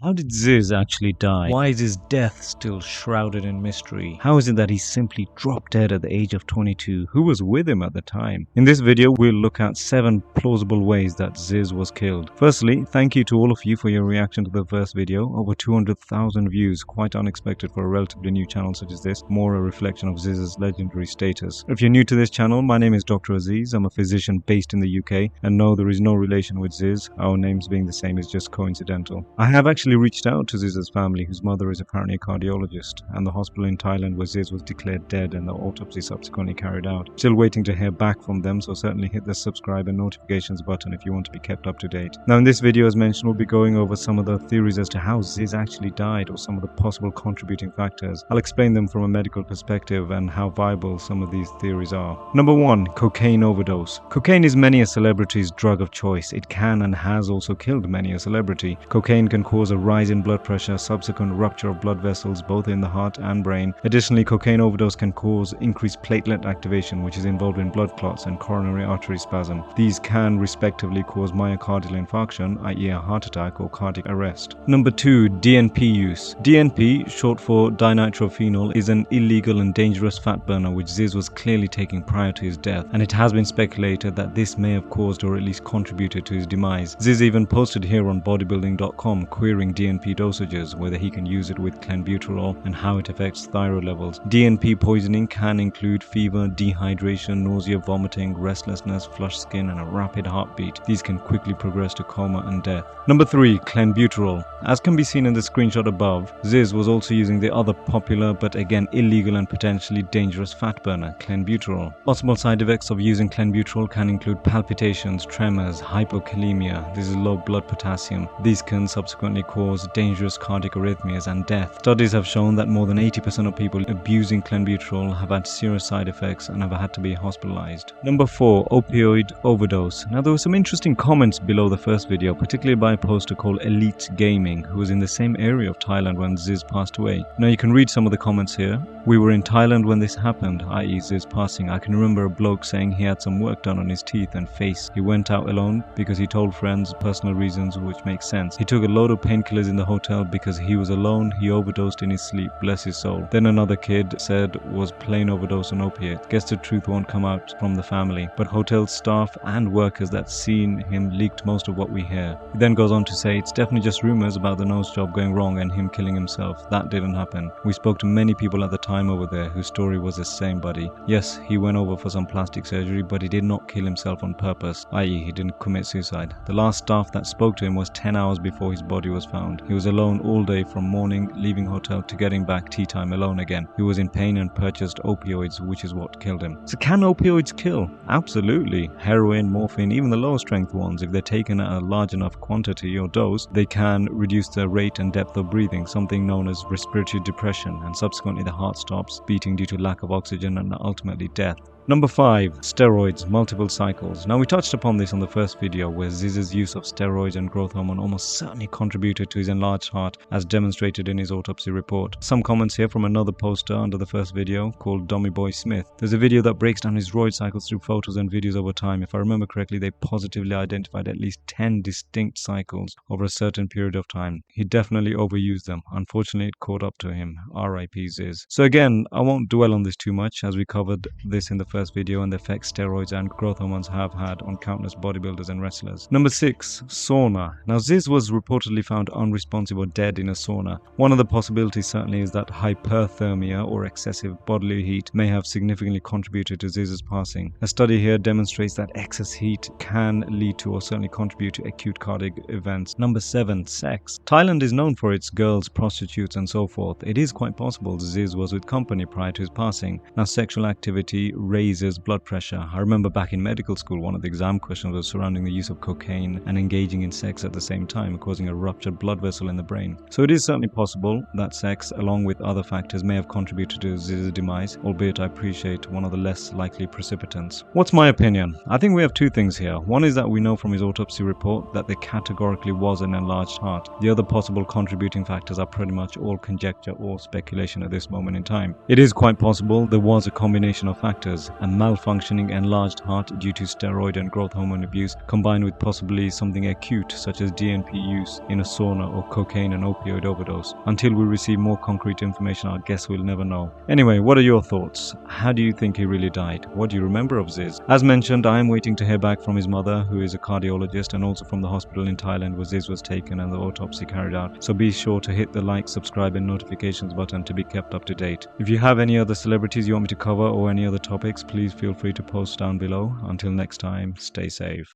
How did Zyzz actually die? Why is his death still shrouded in mystery? How is it that he simply dropped dead at the age of 22? Who was with him at the time? In this video, we'll look at 7 plausible ways that Zyzz was killed. Firstly, thank you to all of you for your reaction to the first video. Over 200,000 views, quite unexpected for a relatively new channel such as this, more a reflection of Zyzz's legendary status. If you're new to this channel, my name is Dr. Aziz. I'm a physician based in the UK, and no, there is no relation with Zyzz. Our names being the same is just coincidental. I have actually reached out to Zyzz's family, whose mother is apparently a cardiologist, and the hospital in Thailand where Zyzz was declared dead and the autopsy subsequently carried out. Still waiting to hear back from them, so certainly hit the subscribe and notifications button if you want to be kept up to date. Now in this video, as mentioned, we'll be going over some of the theories as to how Zyzz actually died or some of the possible contributing factors. I'll explain them from a medical perspective and how viable some of these theories are. Number 1. Cocaine overdose. Cocaine is many a celebrity's drug of choice. It can and has also killed many a celebrity. Cocaine can cause a rise in blood pressure, subsequent rupture of blood vessels both in the heart and brain. Additionally, cocaine overdose can cause increased platelet activation, which is involved in blood clots and coronary artery spasm. These can respectively cause myocardial infarction, i.e. a heart attack, or cardiac arrest. Number 2. DNP use. DNP, short for Dinitrophenol, is an illegal and dangerous fat burner which Zyzz was clearly taking prior to his death, and it has been speculated that this may have caused or at least contributed to his demise. Zyzz even posted here on bodybuilding.com querying DNP dosages, whether he can use it with Clenbuterol and how it affects thyroid levels. DNP poisoning can include fever, dehydration, nausea, vomiting, restlessness, flushed skin, and a rapid heartbeat. These can quickly progress to coma and death. Number 3. Clenbuterol. As can be seen in the screenshot above, Zyzz was also using the other popular but again illegal and potentially dangerous fat burner, Clenbuterol. Possible side effects of using Clenbuterol can include palpitations, tremors, hypokalemia. This is low blood potassium. These can subsequently cause dangerous cardiac arrhythmias and death. Studies have shown that more than 80% of people abusing Clenbuterol have had serious side effects and have had to be hospitalized. Number 4. Opioid overdose. Now there were some interesting comments below the first video, particularly by a poster called Elite Gaming, who was in the same area of Thailand when Zyzz passed away. Now you can read some of the comments here. We were in Thailand when this happened, i.e. Zyzz passing. I can remember a bloke saying he had some work done on his teeth and face. He went out alone because he told friends personal reasons, which makes sense. He took a load of painkillers in the hotel because he was alone. He overdosed in his sleep, bless his soul. Then another kid said was plain overdose on opiates. Guess the truth won't come out from the family, but hotel staff and workers that seen him leaked most of what we hear. He then goes on to say it's definitely just rumors about the nose job going wrong and him killing himself. That didn't happen. We spoke to many people at the time over there whose story was the same, buddy. Yes, he went over for some plastic surgery, but he did not kill himself on purpose, i.e. he didn't commit suicide. The last staff that spoke to him was 10 hours before his body was found. He was alone all day from morning, leaving hotel, to getting back tea time alone again. He was in pain and purchased opioids, which is what killed him. So can opioids kill? Absolutely. Heroin, morphine, even the lower strength ones, if they're taken at a large enough quantity or dose, they can reduce the rate and depth of breathing, something known as respiratory depression, and subsequently the heart stops beating due to lack of oxygen and ultimately death. Number 5. Steroids, multiple cycles. Now we touched upon this on the first video, where Zyzz's use of steroids and growth hormone almost certainly contributed to his enlarged heart, as demonstrated in his autopsy report. Some comments here from another poster under the first video called Dummy Boy Smith. There's a video that breaks down his roid cycles through photos and videos over time. If I remember correctly, they positively identified at least 10 distinct cycles over a certain period of time. He definitely overused them. Unfortunately, it caught up to him. R.I.P. Zyzz. So again, I won't dwell on this too much, as we covered this in the first video and the effects steroids and growth hormones have had on countless bodybuilders and wrestlers. Number 6. Sauna. Now Zyzz was reportedly found unresponsive or dead in a sauna. One of the possibilities certainly is that hyperthermia, or excessive bodily heat, may have significantly contributed to Zyzz's passing. A study here demonstrates that excess heat can lead to or certainly contribute to acute cardiac events. Number 7. Sex. Thailand is known for its girls, prostitutes, and so forth. It is quite possible Zyzz was with company prior to his passing. Now sexual activity raises blood pressure. I remember back in medical school, one of the exam questions was surrounding the use of cocaine and engaging in sex at the same time, causing a ruptured blood vessel in the brain. So it is certainly possible that sex, along with other factors, may have contributed to Zyzz's demise, albeit I appreciate one of the less likely precipitants. What's my opinion? I think we have two things here. One is that we know from his autopsy report that there categorically was an enlarged heart. The other possible contributing factors are pretty much all conjecture or speculation at this moment in time. It is quite possible there was a combination of factors. a malfunctioning enlarged heart due to steroid and growth hormone abuse, combined with possibly something acute such as DNP use in a sauna or cocaine and opioid overdose. Until we receive more concrete information, I guess we'll never know. Anyway, what are your thoughts? How do you think he really died? What do you remember of Zyzz? As mentioned, I am waiting to hear back from his mother, who is a cardiologist, and also from the hospital in Thailand where Zyzz was taken and the autopsy carried out. So be sure to hit the like, subscribe and notifications button to be kept up to date. If you have any other celebrities you want me to cover or any other topics, please feel free to post down below. Until next time, stay safe.